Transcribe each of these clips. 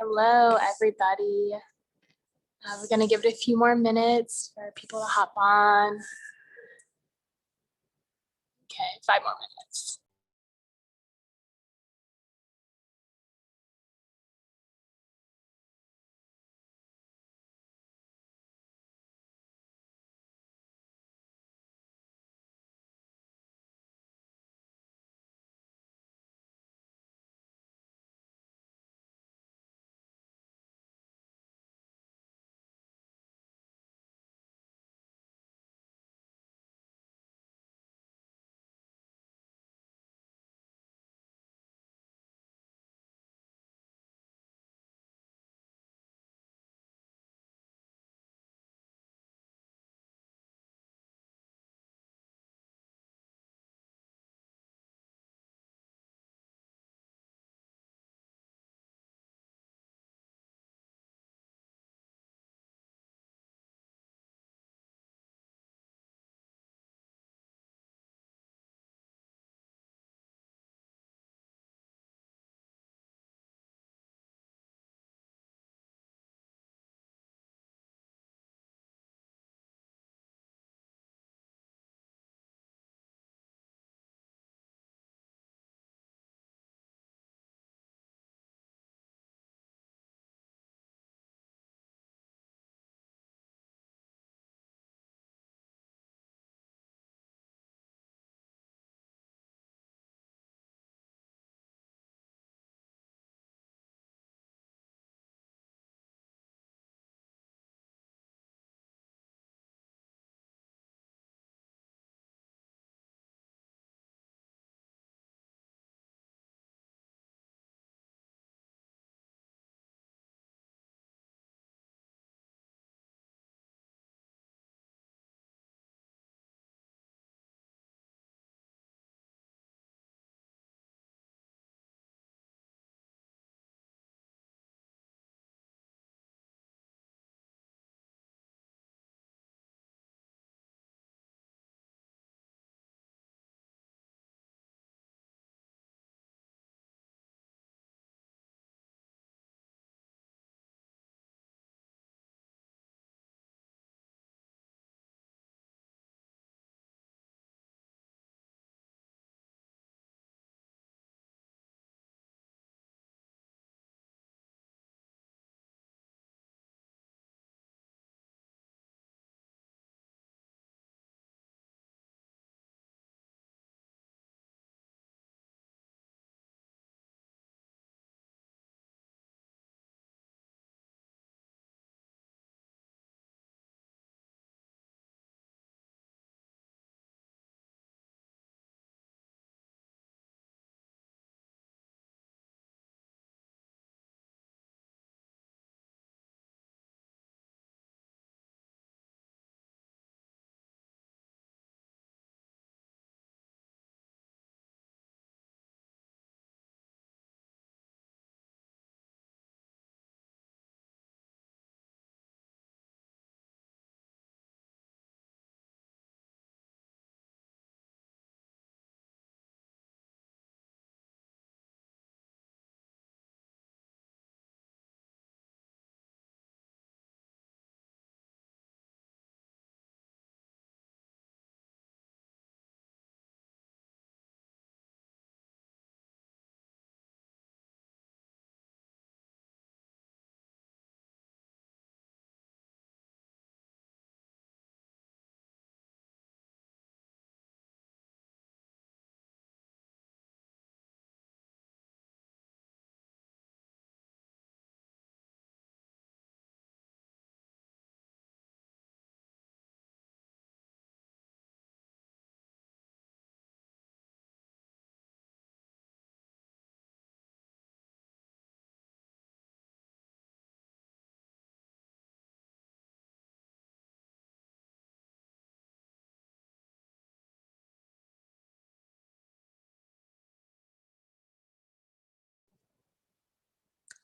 Hello, everybody. We're going to give it a few more minutes for people to hop on. Okay, 5 more minutes.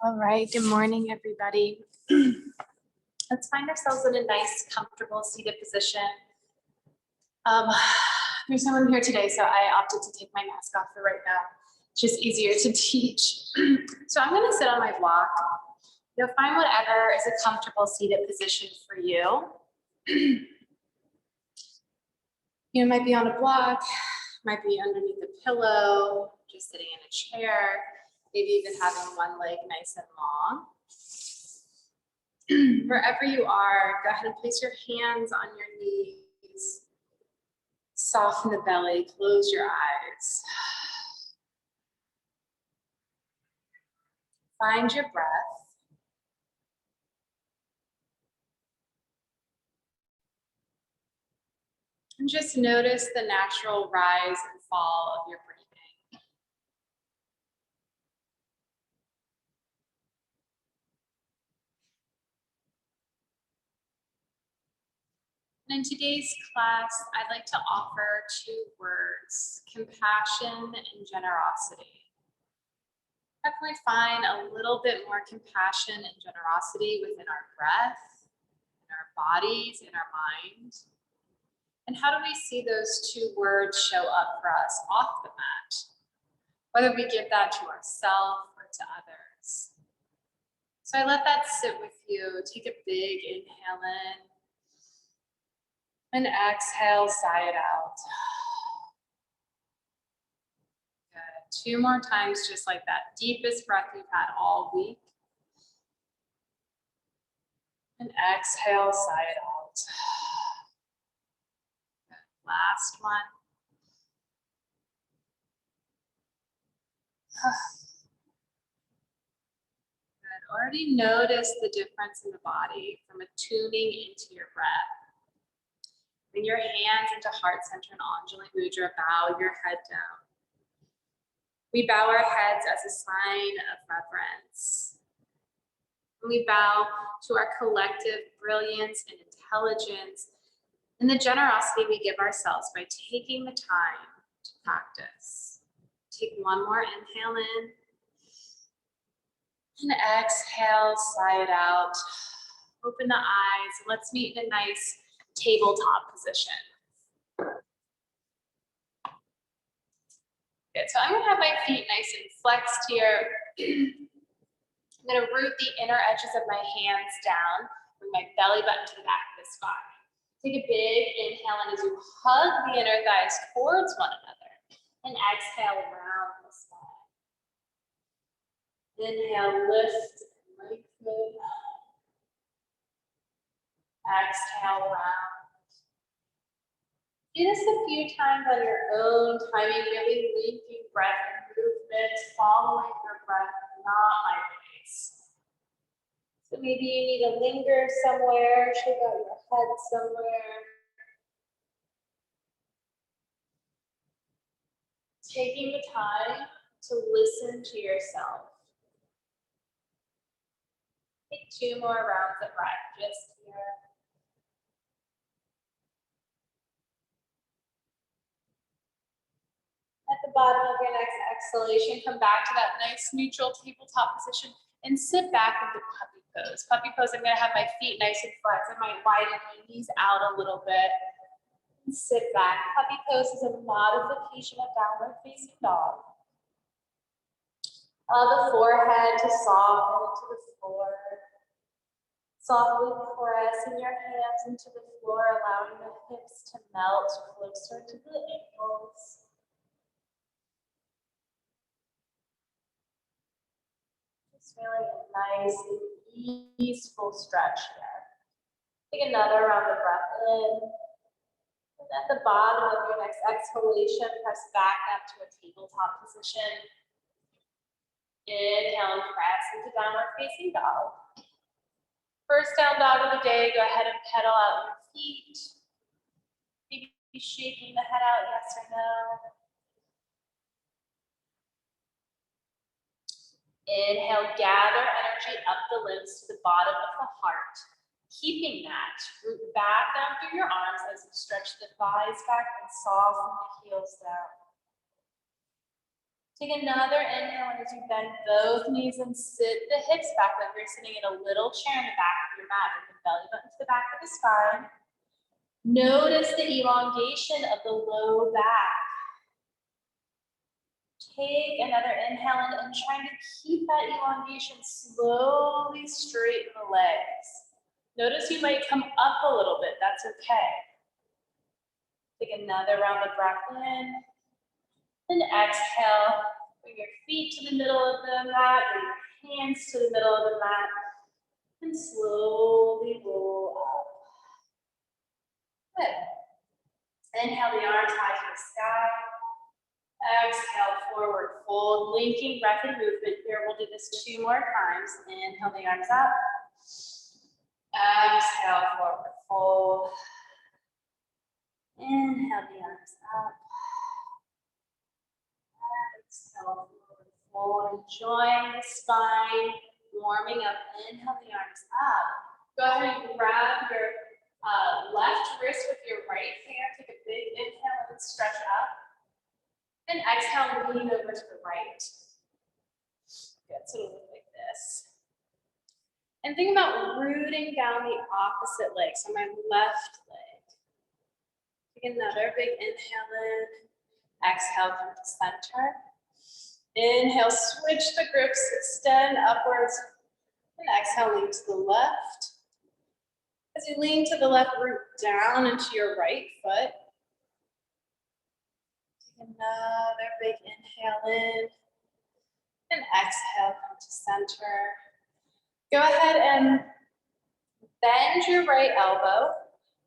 All right, good morning, everybody. Let's find ourselves in a nice, comfortable seated position. There's no one here today, so I opted to take my mask off for right now. It's just easier to teach. So I'm gonna sit on my block. You'll find whatever is a comfortable seated position for you. You might be on a block, might be underneath a pillow, just sitting in a chair, maybe even having one leg nice and long. Wherever you are, go ahead and place your hands on your knees. Soften the belly, close your eyes. Find your breath. And just notice the natural rise and fall of your breathing. And in today's class, I'd like to offer two words: compassion and generosity. How can we find a little bit more compassion and generosity within our breath, in our bodies, in our mind? And how do we see those two words show up for us off the mat? Whether we give that to ourselves or to others. So I let that sit with you. Take a big inhale in and exhale, sigh it out. Good. Two more times, just like that. Deepest breath we've had all week. And exhale, sigh it out. Last one. Good. Already notice the difference in the body from attuning into your breath. Bring your hands into heart center and Anjali Mudra. Bow your head down. We bow our heads as a sign of reverence. We bow to our collective brilliance and intelligence and the generosity we give ourselves by taking the time to practice. Take one more inhale in and exhale, sigh it out. Open the eyes. Let's meet in a nice tabletop position. Good, so I'm gonna have my feet nice and flexed here. I'm gonna root the inner edges of my hands down, bring my belly button to the back of the spine. Take a big inhale, and as you hug the inner thighs towards one another, and exhale around the spine. Inhale, lift and lengthen. Exhale, round. Do this a few times on your own timing, really linking breath and movement, following your breath, not my pace. So maybe you need to linger somewhere, shake out your head somewhere. Taking the time to listen to yourself. Take two more rounds of breath just here. At the bottom of your next exhalation, come back to that nice neutral tabletop position and sit back into puppy pose. Puppy pose, I'm gonna have my feet nice and flexed. I might widen my knees out a little bit and sit back. Puppy pose is a modification of downward facing dog. Allow the forehead to soften into the floor. Softly pressing your hands into the floor, allowing the hips to melt closer to the ankles. Just feeling a nice, easeful stretch here. Take another round of breath in. And at the bottom of your next exhalation, press back up to a tabletop position. Inhale and press into downward facing dog. First down dog of the day, go ahead and pedal out your feet. Maybe shaking the head out, yes or no. Inhale, gather energy up the limbs to the bottom of the heart. Keeping that, root back down through your arms as you stretch the thighs back and soften the heels down. Take another inhale, and as you bend both knees and sit the hips back like you're sitting in a little chair in the back of your mat. Bring the belly button to the back of the spine. Notice the elongation of the low back. Take another inhale in and try to keep that elongation. Slowly straighten the legs. Notice you might come up a little bit. That's okay. Take another round of breath in. And exhale. Bring your feet to the middle of the mat. Bring your hands to the middle of the mat. And slowly roll up. Good. Inhale the arms high to the sky. Exhale, forward fold, linking breath and movement here. We'll do this 2 more times. Inhale the arms up. Exhale, forward fold. Inhale the arms up. Exhale, forward fold. Enjoying the spine, warming up. Inhale the arms up. Go ahead and grab your left wrist with your right hand. Take a big inhale and stretch up. And exhale, lean over to the right. Good, so it'll look like this. And think about rooting down the opposite leg, so my left leg. Take another big inhale in. Exhale, come to center. Inhale, switch the grips, extend upwards. And exhale, lean to the left. As you lean to the left, root down into your right foot. Another big inhale in, and exhale, come to center. Go ahead and bend your right elbow.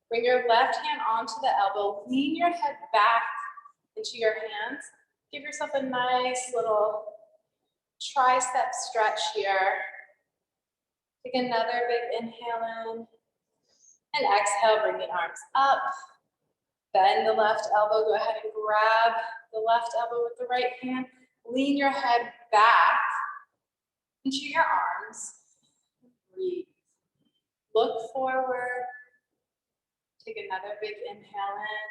Bring your left hand onto the elbow. Lean your head back into your hands. Give yourself a nice little tricep stretch here. Take another big inhale in, and exhale, bring the arms up. Bend the left elbow, go ahead and grab the left elbow with the right hand. Lean your head back into your arms. Breathe. Look forward. Take another big inhale in.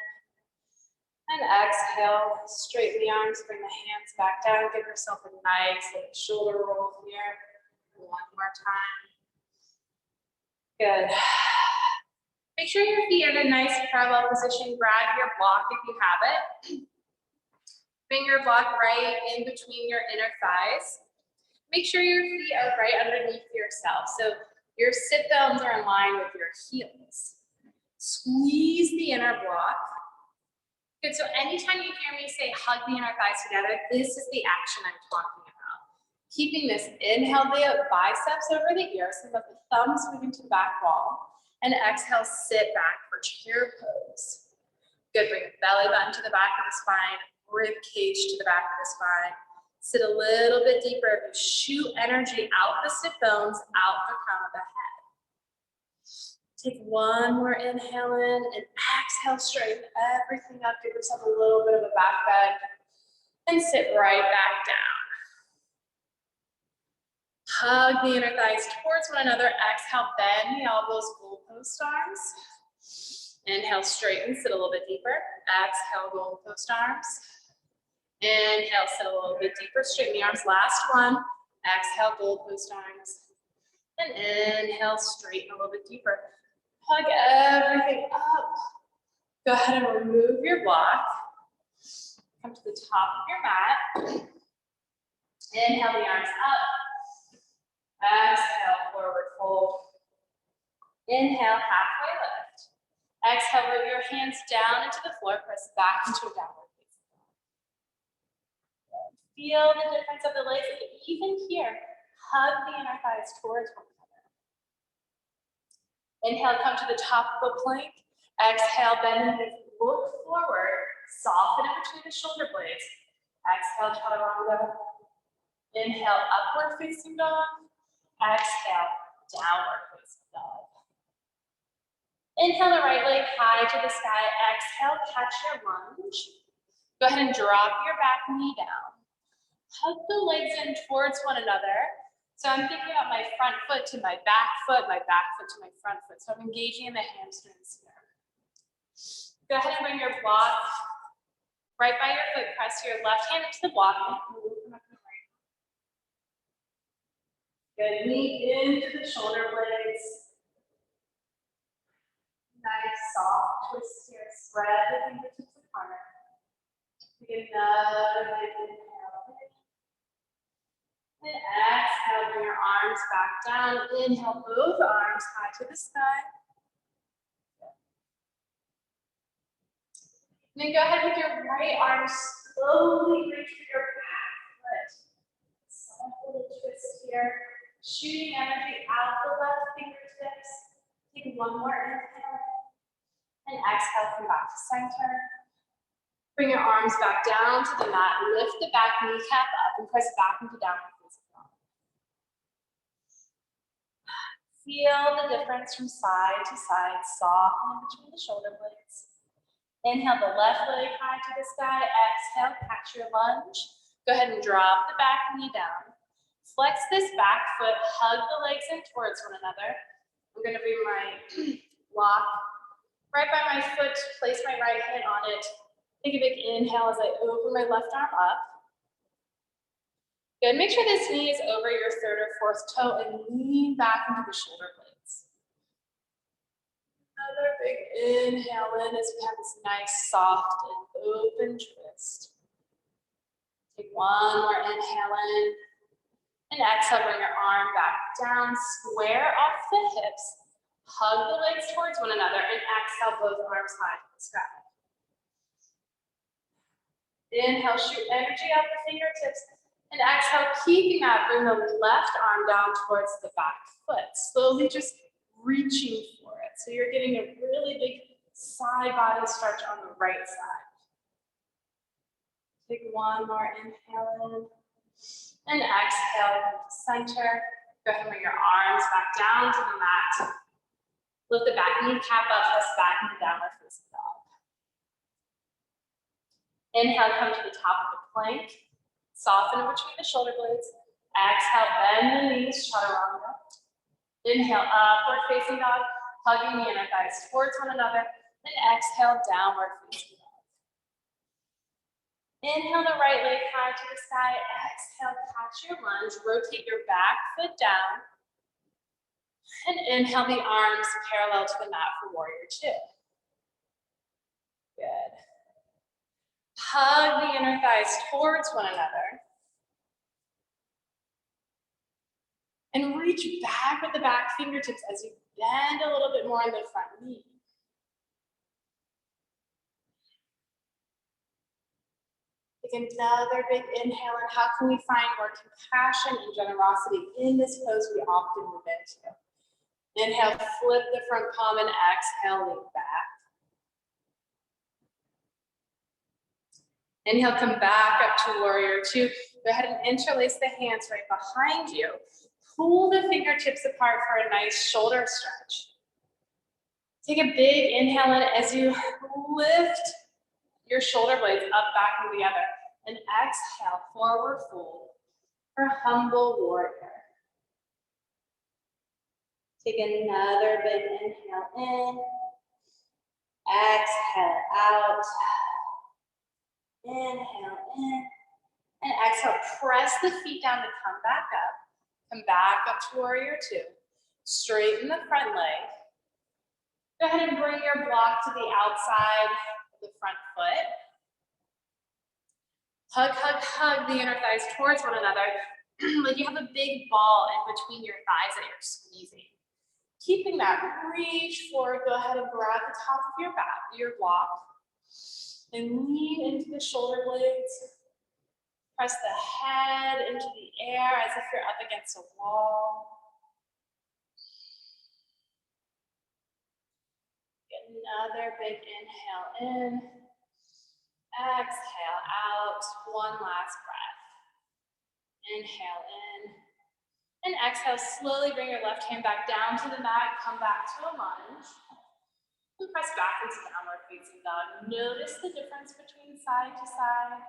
And exhale, straighten the arms, bring the hands back down. Give yourself a nice little shoulder roll here. 1 more time. Good. Make sure your feet are in a nice parallel position. Grab your block if you have it. Bring your block right in between your inner thighs. Make sure your feet are right underneath yourself. So your sit bones are in line with your heels. Squeeze the inner block. Good, so anytime you hear me say hug the inner thighs together, this is the action I'm talking about. Keeping this, inhale the biceps over the ears, so let the thumbs moving to the back wall. And exhale, sit back for chair pose. Good, bring the belly button to the back of the spine, rib cage to the back of the spine. Sit a little bit deeper. Shoot energy out the sit bones, out the crown of the head. Take 1 more inhale in and exhale, straighten everything up. Give yourself a little bit of a back bend and sit right back down. Hug the inner thighs towards one another. Exhale, bend the elbows, goalpost arms. Inhale, straighten, sit a little bit deeper. Exhale, goalpost arms. Inhale, sit a little bit deeper, straighten the arms. Last one. Exhale, goalpost arms. And inhale, straighten a little bit deeper. Hug everything up. Go ahead and remove your block. Come to the top of your mat. Inhale the arms up. Exhale, forward fold. Inhale, halfway lift. Exhale, root your hands down into the floor, press back into a downward facing dog. Feel the difference of the legs, and even here, hug the inner thighs towards one another. Inhale, come to the top of a plank. Exhale, bend the knees, look forward, soften in between the shoulder blades. Exhale, chaturanga. Inhale, upward facing dog. Exhale, downward facing dog. Inhale the right leg high to the sky. Exhale, catch your lunge. Go ahead and drop your back knee down. Hug the legs in towards one another. So I'm thinking about my front foot to my back foot to my front foot. So I'm engaging in the hamstrings here. Go ahead and bring your block right by your foot. Press your left hand into the block and move them up and right. Good, knee into the shoulder blades. Nice soft twist here. Spread the fingertips apart. Take another big inhale And exhale, bring your arms back down. Inhale, both arms high to the sky. And then go ahead with your right arm, slowly reach for your back foot. Soft little twist here. Shooting energy out the left fingertips. Take one more inhale. And exhale, come back to center. Bring your arms back down to the mat. Lift the back kneecap up and press back into downward facing dog. Feel the difference from side to side, soften between the shoulder blades. Inhale the left leg high to the sky. Exhale, catch your lunge. Go ahead and drop the back knee down. Flex this back foot, hug the legs in towards one another. I'm gonna bring my block right by my foot, place my right hand on it. Take a big inhale as I open my left arm up. Good, make sure this knee is over your third or fourth toe and lean back into the shoulder blades. Another big inhale in as we have this nice, soft, and open twist. Take one more inhale in. And exhale, bring your arm back down, square off the hips. Hug the legs towards one another and exhale, both arms high to the sky. Inhale, shoot energy out the fingertips. And exhale, keeping that, bring the left arm down towards the back foot. Slowly just reaching for it. So you're getting a really big side body stretch on the right side. Take one more inhale in. And exhale, come to center. Go ahead and bring your arms back down to the mat. Lift the back kneecap up, press back into downward facing dog. Inhale, come to the top of the plank. Soften between the shoulder blades. Exhale, bend the knees, chaturanga. Inhale, upward facing dog, hugging the inner thighs towards one another. And exhale, downward facing dog. Inhale the right leg high to the sky. Exhale, catch your lunge. Rotate your back foot down. And inhale the arms parallel to the mat for warrior two. Good. Hug the inner thighs towards one another. And reach back with the back fingertips as you bend a little bit more in the front knee. Take another big inhale, and how can we find more compassion and generosity in this pose we often move into? Inhale, flip the front palm, and exhale, lean back. Inhale, come back up to warrior two. Go ahead and interlace the hands right behind you. Pull the fingertips apart for a nice shoulder stretch. Take a big inhale in as you lift your shoulder blades up, back, and together. And exhale, forward fold for humble warrior. Take another big inhale in. Exhale out. Inhale in. And exhale, press the feet down to come back up. Come back up to warrior two. Straighten the front leg. Go ahead and bring your block to the outside of the front foot. Hug, hug, hug the inner thighs towards one another. Like you have a big ball in between your thighs that you're squeezing. Keeping that reach forward, go ahead and grab the top of your back, your block, and lean into the shoulder blades. Press the head into the air as if you're up against a wall. Get another big inhale in. Exhale out. One last breath. Inhale in. And exhale, slowly bring your left hand back down to the mat. Come back to a lunge. And press back into downward facing dog. Notice the difference between side to side.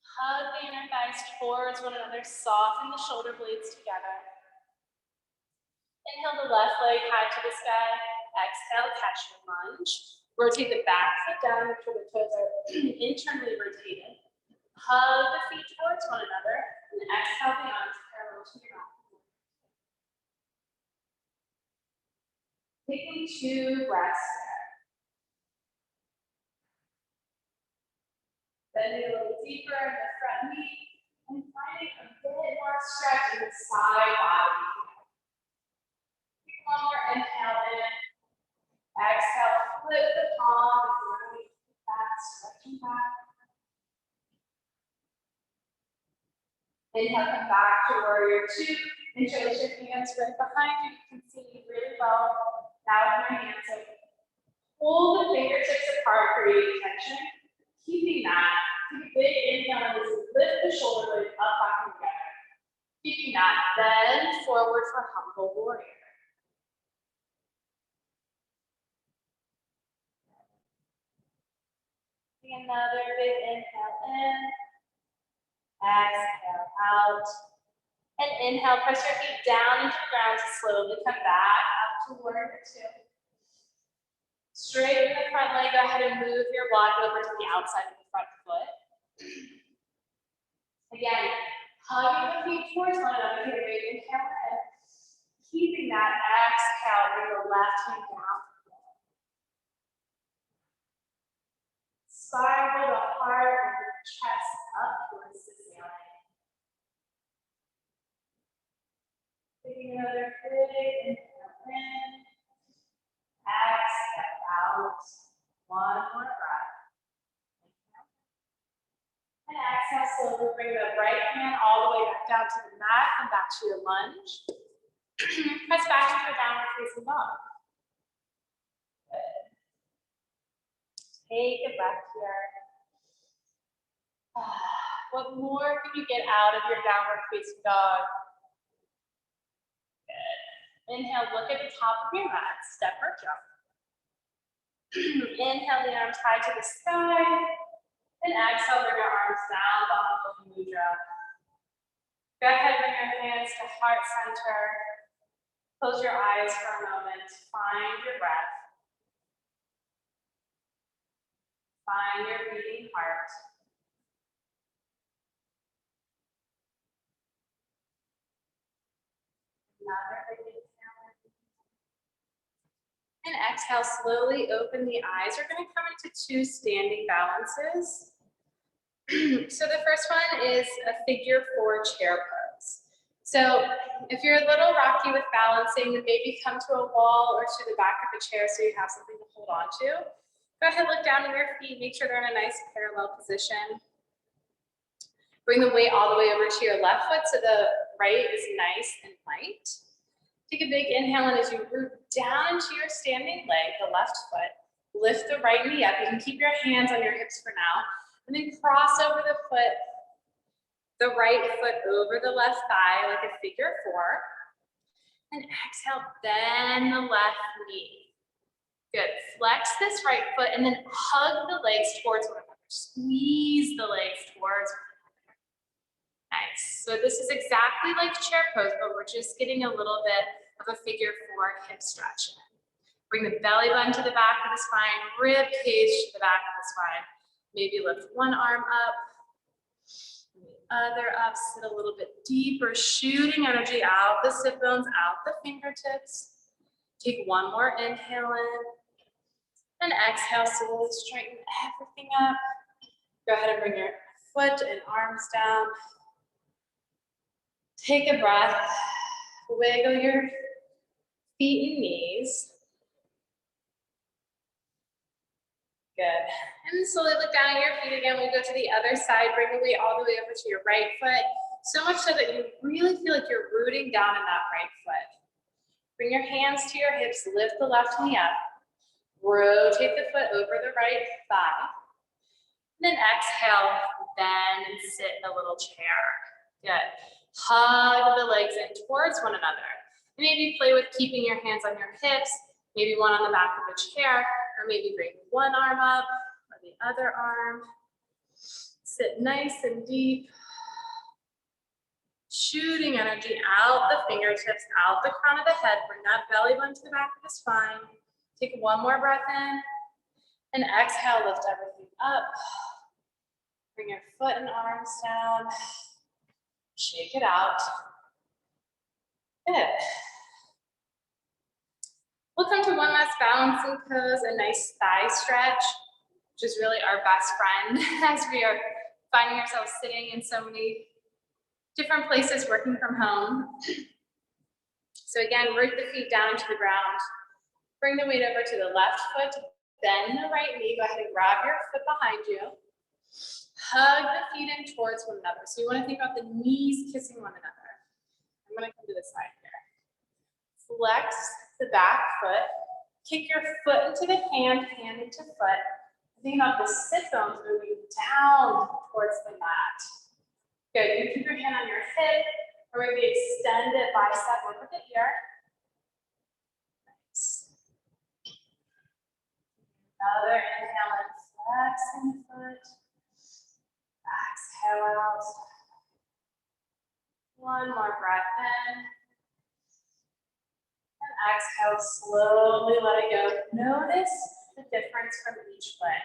Hug the inner thighs towards one another. Soften the shoulder blades together. Inhale the left leg high to the sky. Exhale, catch your lunge. Rotate the back foot down, make sure the toes are internally rotated. Hug the feet towards one another. And exhale the arms parallel to your back. Taking 2 breaths there. Bending a little deeper in the front knee. And finding a bit more stretch in the side body. Take one more inhale in. Exhale, flip the palms, really back, stretching back. Inhale, come back to warrior two. Interlace your hands right behind you. You can see really well. Now with my hands open. Pull the fingertips apart, create tension. Keeping that. Take a big inhale and lift the shoulder blades up, back, and together. Keeping that. Then forward for humble warrior. Another big inhale in. Exhale out. And inhale, press your feet down into the ground to slowly come back up to warrior two. Straighten the front leg, go ahead and move your block over to the outside of the front foot. Again, hugging the feet towards one another here, big inhale in. Keeping that exhale, bring the left hand down. Spiral the heart and the chest up towards the ceiling. Taking another big inhale in. Exhale out. One more breath. And exhale, slowly bring the right hand all the way back down to the mat and back to your lunge. Press back into a downward facing dog. Good. Take a breath here. What more can you get out of your downward facing dog? Good. Inhale, look at the top of your mat, step or jump. Inhale, the arms high to the sky. And exhale, bring your arms down, Baddha Mudra. Go ahead, bring your hands to heart center. Close your eyes for a moment. Find your breath. Find your beating heart. Another big inhale. And exhale, slowly open the eyes. We're going to come into two standing balances. So the first one is a figure four chair pose. So if you're a little rocky with balancing, then maybe come to a wall or to the back of the chair so you have something to hold on to. Go ahead, look down at your feet, make sure they're in a nice parallel position. Bring the weight all the way over to your left foot so the right is nice and light. Take a big inhale, and as you root down into your standing leg, the left foot, lift the right knee up. You can keep your hands on your hips for now. And then cross over the foot, the right foot over the left thigh like a figure four. And exhale, bend the left knee. Good. Flex this right foot and then hug the legs towards one another. Squeeze the legs towards one another. Nice. So this is exactly like chair pose, but we're just getting a little bit of a figure four hip stretch in. Bring the belly button to the back of the spine, rib cage to the back of the spine. Maybe lift one arm up, the other up, sit a little bit deeper, shooting energy out the sit bones, out the fingertips. Take one more inhale in, and exhale, slowly straighten everything up. Go ahead and bring your foot and arms down. Take a breath, wiggle your feet and knees. Good. And slowly look down at your feet again. We go to the other side. Bring the weight all the way over to your right foot. So much so that you really feel like you're rooting down in that right foot. Bring your hands to your hips. Lift the left knee up. Rotate the foot over the right thigh. And then exhale, bend and sit in a little chair. Good. Hug the legs in towards one another. Maybe play with keeping your hands on your hips. Maybe one on the back of a chair. Or maybe bring one arm up or the other arm. Sit nice and deep. Shooting energy out the fingertips, out the crown of the head. Bring that belly button to the back of the spine. Take one more breath in. And exhale, lift everything up. Bring your foot and arms down. Shake it out. Good. We'll come to one last balancing pose, a nice thigh stretch, which is really our best friend as we are finding ourselves sitting in so many different places working from home. So again, root the feet down into the ground. Bring the weight over to the left foot, bend the right knee, go ahead and grab your foot behind you. Hug the feet in towards one another. So you want to think about the knees kissing one another. I'm going to come to this side here. Flex the back foot. Kick your foot into the hand, hand into foot. Think about the sit bones moving down towards the mat. Good. You keep your hand on your hip, or maybe extend it bicep over the ear. Nice. Another inhale and flexing the foot. Exhale out. One more breath in. And exhale, slowly let it go. Notice the difference from each foot.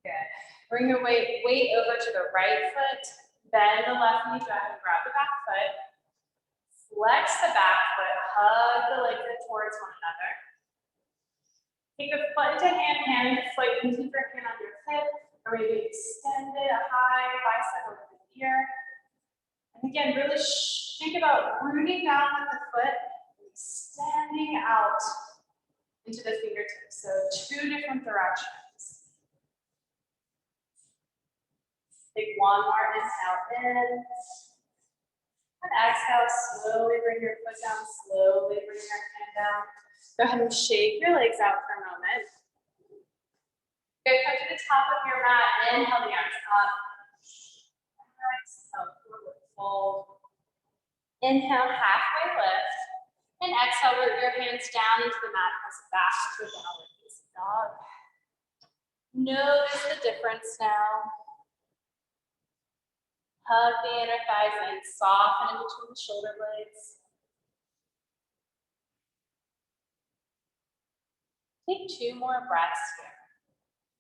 Good. Bring your weight over to the right foot. Bend the left knee, go ahead and grab the back foot. Flex the back foot, hug the legs in towards one another. Take the foot into hand, hand into foot. You can keep your hand on your hip, or maybe extend it a high bicep over the ear. And again, really think about rooting down with the foot, and extending out into the fingertips. So two different directions. Take one more inhale in. And exhale, slowly bring your foot down, slowly bring your hand down. Go ahead and shake your legs out for a moment. Good, come to the top of your mat, inhale the arms up. Exhale, forward fold. Inhale, halfway lift. And exhale, root your hands down into the mat, press back to a downward facing dog. Notice the difference now. Hug the inner thighs and soften in between the shoulder blades. Take two more breaths here.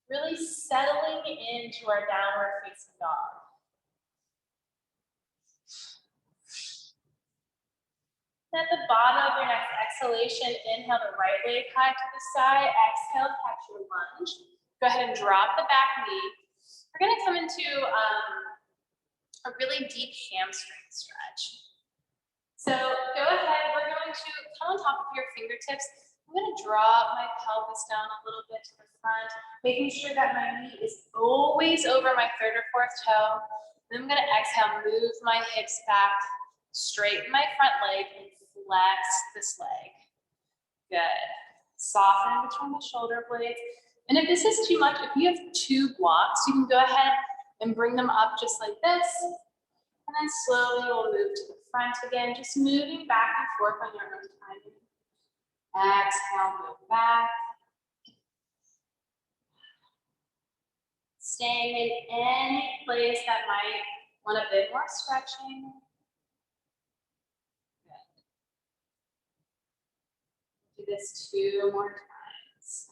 Really settling into our downward facing dog. At the bottom of your next exhalation, inhale the right leg high to the side. Exhale, catch your lunge. Go ahead and drop the back knee. We're going to come into a really deep hamstring stretch. So go ahead, we're going to come on top of your fingertips. I'm going to drop my pelvis down a little bit to the front, making sure that my knee is always over my third or fourth toe. Then I'm going to exhale, move my hips back, straighten my front leg, and flex this leg. Good. Soften between the shoulder blades. And if this is too much, if you have two blocks, you can go ahead and bring them up just like this. And then slowly we'll move to the front again, just moving back and forth on your own time. Exhale, move back. Staying in any place that might want a bit more stretching. Good. Do this two more times.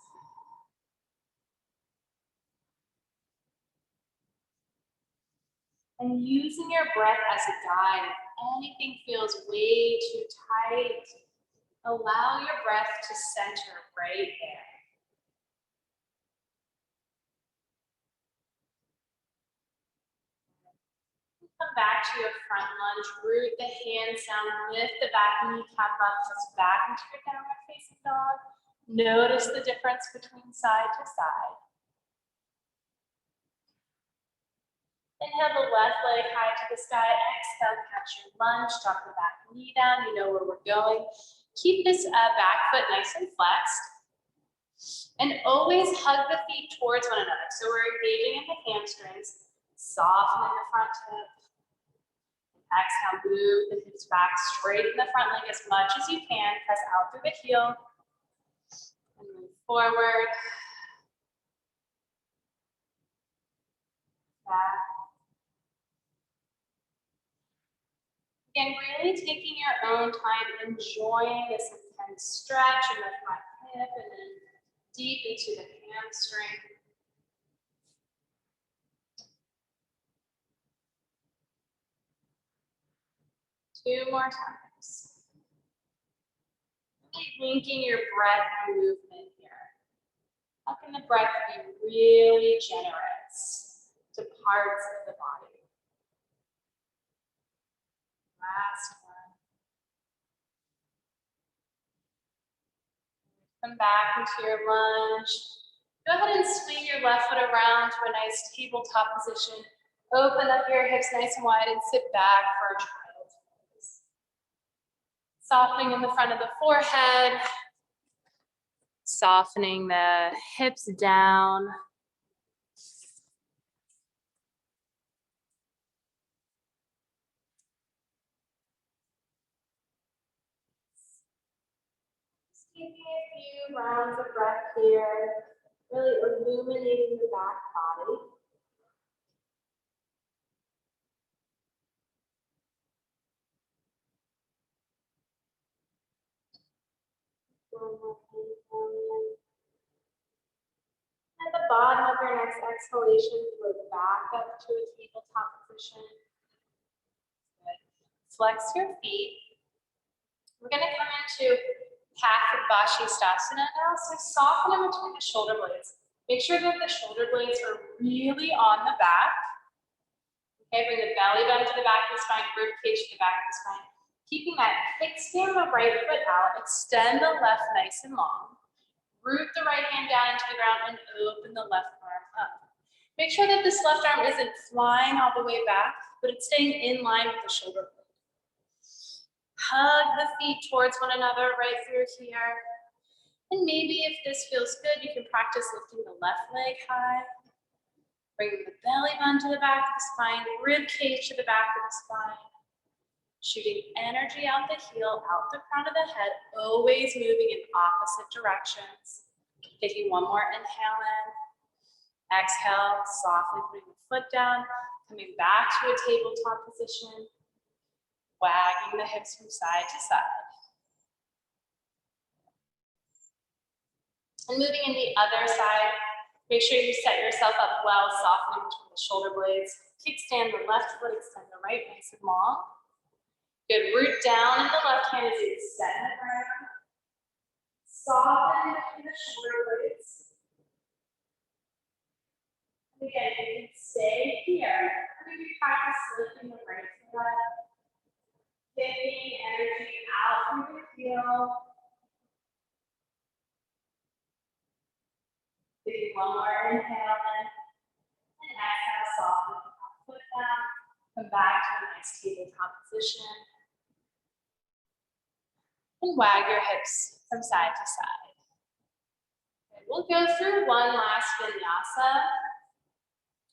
And using your breath as a guide, if anything feels way too tight, allow your breath to center right there. Come back to your front lunge, root the hands down, lift the back kneecap up, press back into your downward facing dog. Notice the difference between side to side. Inhale the left leg high to the sky. Exhale, catch your lunge, drop the back knee down. You know where we're going. Keep this back foot nice and flexed. And always hug the feet towards one another. So we're engaging in the hamstrings. Soften in the front hip. Exhale, move the hips back, straighten the front leg as much as you can. Press out through the heel. And move forward. Back. Again, really taking your own time, enjoying this intense stretch in the front hip and then deep into the hamstring. Two more times. Really linking your breath and movement here. How can the breath be really generous to parts of the body? Last one. Come back into your lunge. Go ahead and swing your left foot around to a nice tabletop position. Open up your hips nice and wide and sit back for a child's pose. Softening in the front of the forehead. Softening the hips down. Just taking a few rounds of breath here, really illuminating the back body. One more inhale in. At the bottom of your next exhalation, float back up to a tabletop position. Good. Flex your feet. We're going to come into Kapha-Vashisthasana now. So soften in between the shoulder blades. Make sure that the shoulder blades are really on the back. Okay, bring the belly button to the back of the spine, rib cage to the back of the spine. Keeping that kickstand the right foot out, extend the left nice and long. Root the right hand down into the ground and open the left arm up. Make sure that this left arm isn't flying all the way back, but it's staying in line with the shoulder blade. Hug the feet towards one another right through here. And maybe if this feels good, you can practice lifting the left leg high. Bring the belly button to the back of the spine, rib cage to the back of the spine. Shooting energy out the heel, out the crown of the head, always moving in opposite directions. Taking one more inhale in. Exhale, softly putting the foot down, coming back to a tabletop position. Wagging the hips from side to side. And moving in the other side, make sure you set yourself up well, softening between the shoulder blades. Kickstand the left foot, extend the right nice and long. Good, root down in the left hand as you extend the ground. Soften between the shoulder blades. And again, you can stay here. Maybe practice lifting the right foot up. Getting energy out through the heel. Taking one more inhale in. And exhale, soften the foot down. Come back to a nice tabletop position. And wag your hips from side to side. Okay, we'll go through one last vinyasa.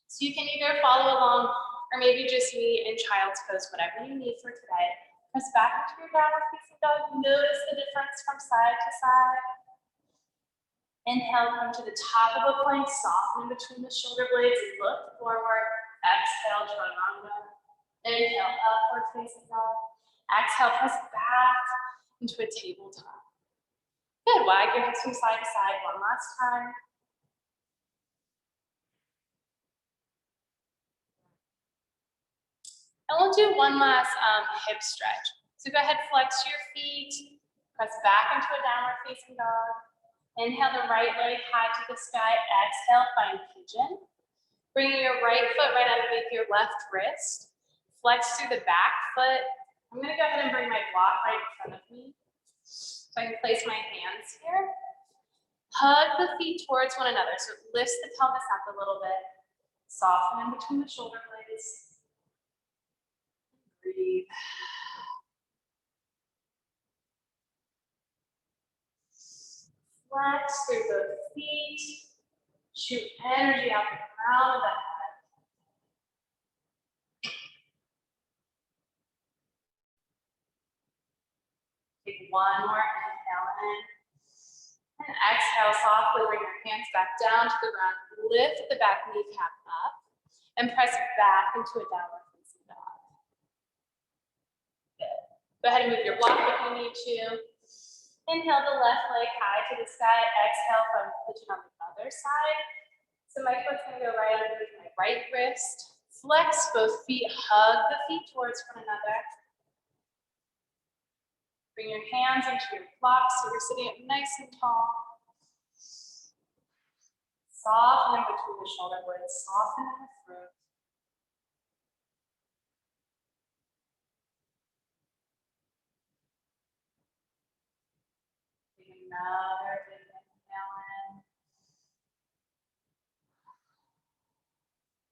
So you can either follow along or maybe just me in child's pose, whatever you need for today. Press back into your downward facing dog. Notice the difference from side to side. Inhale, come to the top of a plank, soften between the shoulder blades, look forward. Exhale, chaturanga. Inhale, upward facing dog. Exhale, press back into a tabletop. Good, wag your hips from side to side one last time. And we'll do one last hip stretch. So go ahead, flex your feet, press back into a downward facing dog. Inhale the right leg high to the sky. Exhale, find pigeon. Bring your right foot right underneath your left wrist. Flex through the back foot. I'm gonna go ahead and bring my block right in front of me. So I can place my hands here. Hug the feet towards one another. So it lifts the pelvis up a little bit. Soften in between the shoulder blades. Breathe. Flex through both feet. Shoot energy out the crown of the head. Take one more inhale in. And exhale, softly bring your hands back down to the ground. Lift the back kneecap up and press back into a downward facing dog. Good. Go ahead and move your block if you need to. Inhale the left leg high to the sky. Exhale, from pigeon on the other side. So my foot's gonna go right underneath my right wrist. Flex both feet, hug the feet towards one another. Bring your hands into your blocks so you're sitting up nice and tall. Soften in between the shoulder blades, soften in the throat. Another big inhale in.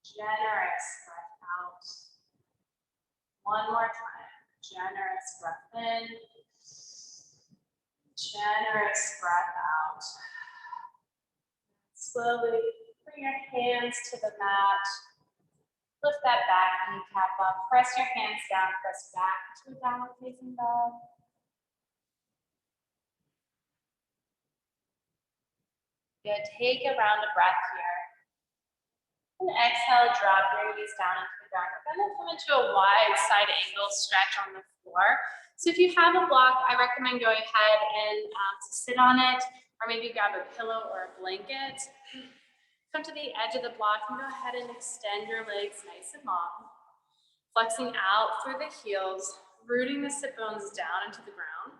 Generous breath out. One more time. Generous breath in. Generous breath out. Slowly bring your hands to the mat. Lift that back kneecap up. Press your hands down. Press back to a downward facing dog. Good. Take a round of breath here. And exhale, drop your knees down into the ground. We're going to come into a wide side angle stretch on the floor. So if you have a block, I recommend going ahead and sit on it, or maybe grab a pillow or a blanket. Come to the edge of the block and go ahead and extend your legs nice and long. Flexing out through the heels, rooting the sit bones down into the ground.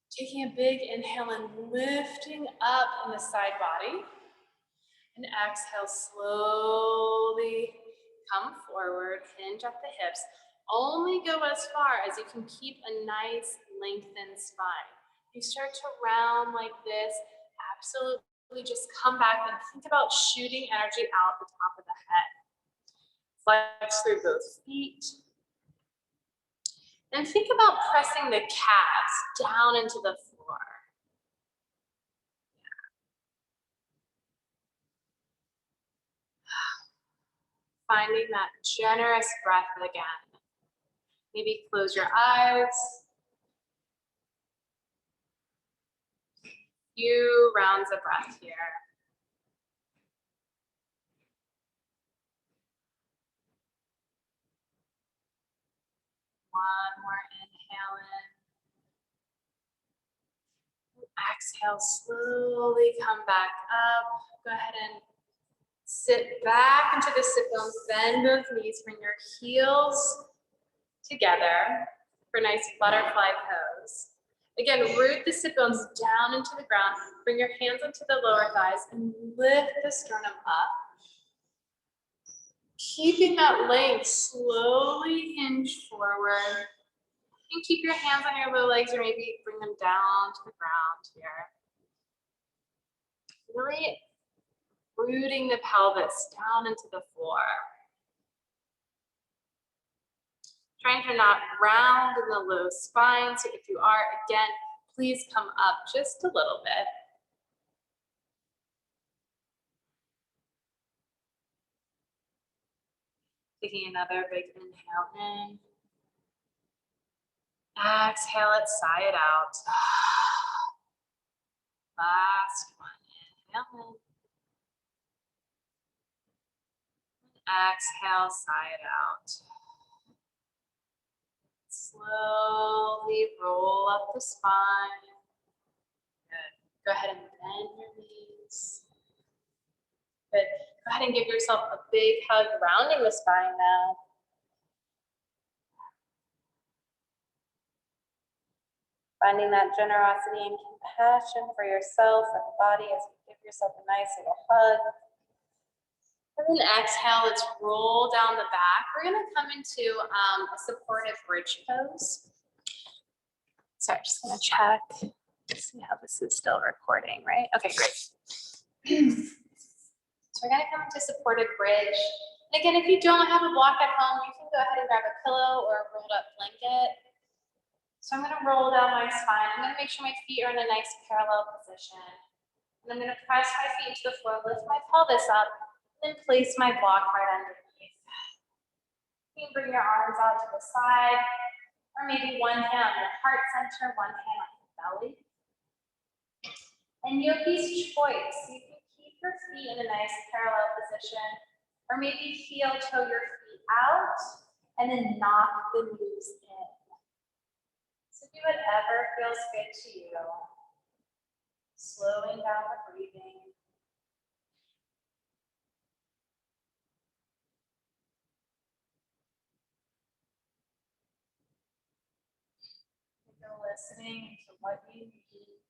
Taking a big inhale and lifting up in the side body. And exhale, slowly come forward, hinge at the hips. Only go as far as you can keep a nice lengthened spine. You start to round like this, absolutely just come back and think about shooting energy out the top of the head. Flex through both feet. And think about pressing the calves down into the floor. Finding that generous breath again. Maybe close your eyes. Few rounds of breath here. One more inhale in. Exhale, slowly come back up. Go ahead and sit back into the sit bones. Bend both knees. Bring your heels together for a nice butterfly pose. Again, root the sit bones down into the ground. Bring your hands onto the lower thighs and lift the sternum up. Keeping that length, slowly hinge forward. And keep your hands on your low legs or maybe bring them down to the ground here. Really rooting the pelvis down into the floor. Trying to not round in the low spine. So if you are, again, please come up just a little bit. Taking another big inhale in. Exhale it, sigh it out. Last one, inhale in. Exhale, sigh it out. Slowly roll up the spine. Good. Go ahead and bend your knees. Good. Go ahead and give yourself a big hug, rounding the spine now. Finding that generosity and compassion for yourself and the body as you give yourself a nice little hug. And then exhale, let's roll down the back. We're gonna come into a supportive bridge pose. Sorry, just gonna check, see how this is still recording, right? Okay, great. So we're gonna come into supported bridge. And again, if you don't have a block at home, you can go ahead and grab a pillow or a rolled up blanket. So I'm gonna roll down my spine. I'm gonna make sure my feet are in a nice parallel position. And I'm gonna press my feet into the floor, lift my pelvis up, and place my block right underneath. You can bring your arms out to the side, or maybe one hand on your heart center, one hand on your belly. And yogi's choice, you can keep your feet in a nice parallel position, or maybe heel toe your feet out, and then knock the knees in. So do whatever feels good to you. Slowing down the breathing. You're listening to what you need.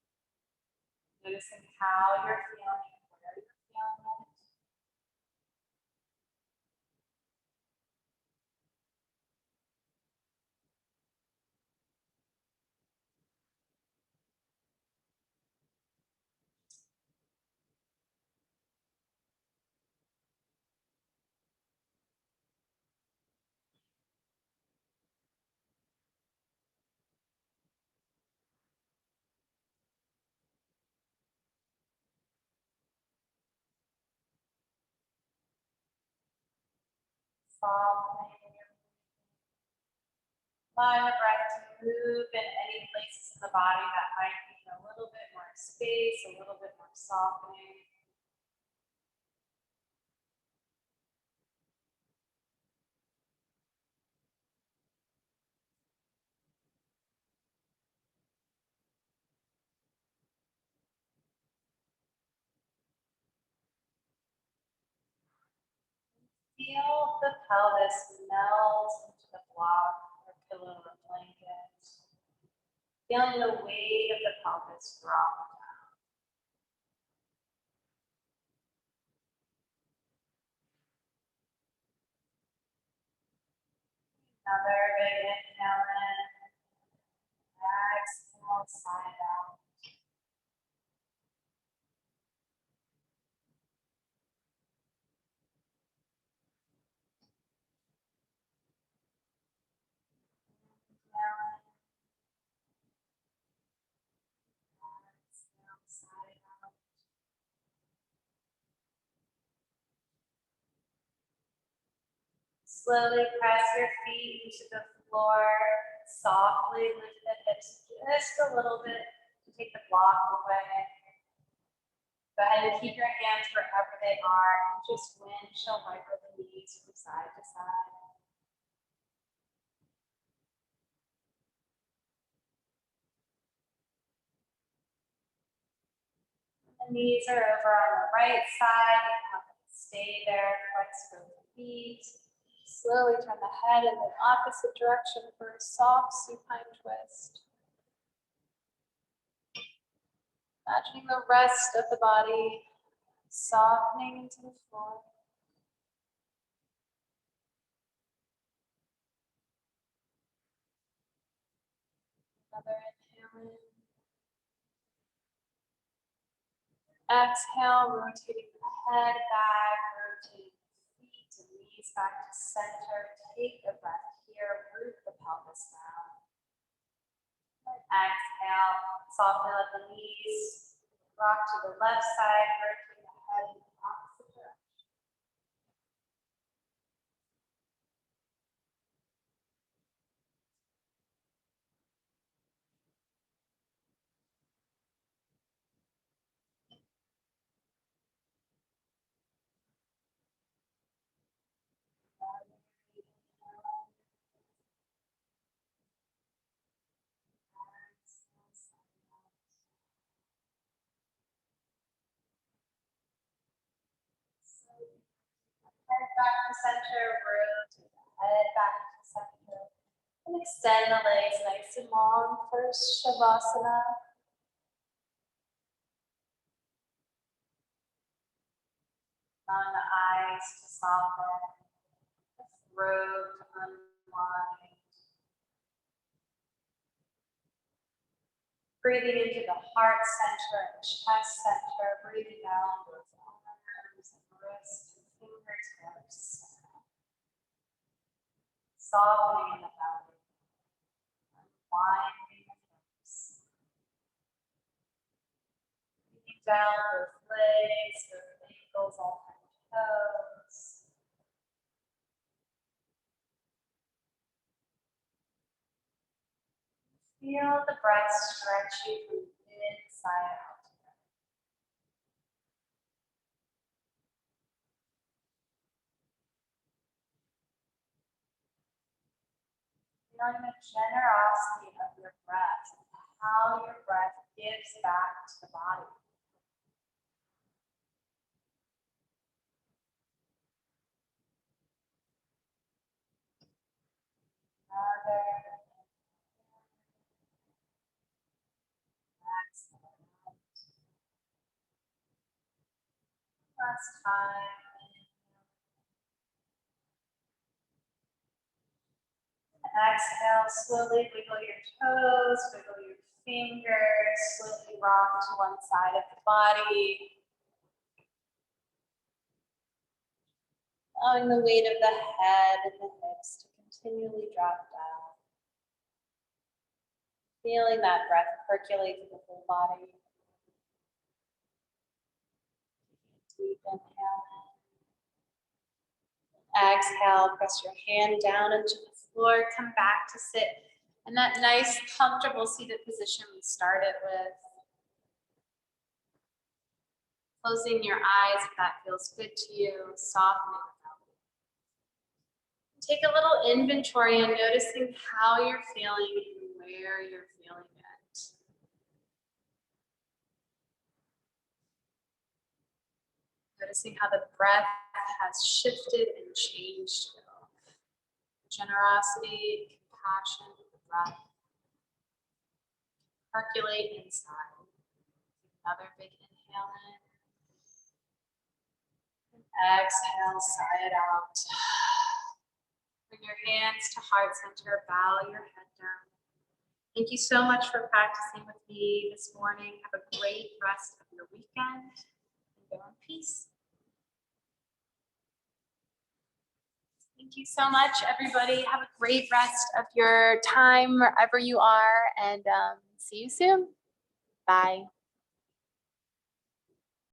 Noticing how you're feeling, where you're feeling it. Softening. Allow the breath to move in any places in the body that might need a little bit more space, a little bit more softening. Feel the pelvis melt into the block or pillow or blanket. Feeling the weight of the pelvis drop down. Another big inhale in. Exhale, side out. Inhale in. Exhale, side out. Slowly press your feet into the floor. Softly lift the hips just a little bit to take the block away. Go ahead and keep your hands wherever they are and just windshield wiper the knees from side to side. The knees are over on the right side. You can have them stay there. Flex both feet. Slowly turn the head in the opposite direction for a soft supine twist. Imagining the rest of the body softening into the floor. Another inhale in. Exhale, rotating the head back, rotating the feet and knees back to center. Take a breath here, root the pelvis down. Exhale, soften out the knees, rock to the left side, rotate the head in the opposite direction. Head back to center, rotate the head back to center. And extend the legs nice and long. First Shavasana. Allow the eyes to soften, the throat to unwind. Breathing into the heart center and chest center. Breathing down both arms and wrists and fingertips. Softening in the belly. Unwinding the hips. Breathing down both legs, both ankles, all 10 toes. Feel the breath stretch you from inside out. Feeling the generosity of your breath and how your breath gives back to the body. Another exhale. Last time. Exhale, slowly wiggle your toes, wiggle your fingers, slowly rock to one side of the body. Allowing the weight of the head and the hips to continually drop down. Feeling that breath percolate through the whole body. Deep inhale in. Exhale, press your hand down into the floor, come back to sit in that nice, comfortable seated position we started with. Closing your eyes if that feels good to you, softening the belly. Take a little inventory and noticing how you're feeling and where you're feeling it. Noticing how the breath has shifted and changed you. Generosity, compassion, the breath. Percolate inside. Another big inhale in. And exhale, sigh it out. Bring your hands to heart center, bow your head down. Thank you so much for practicing with me this morning. Have a great rest of your weekend. And go in peace. Thank you so much, everybody. Have a great rest of your time wherever you are, and see you soon. Bye.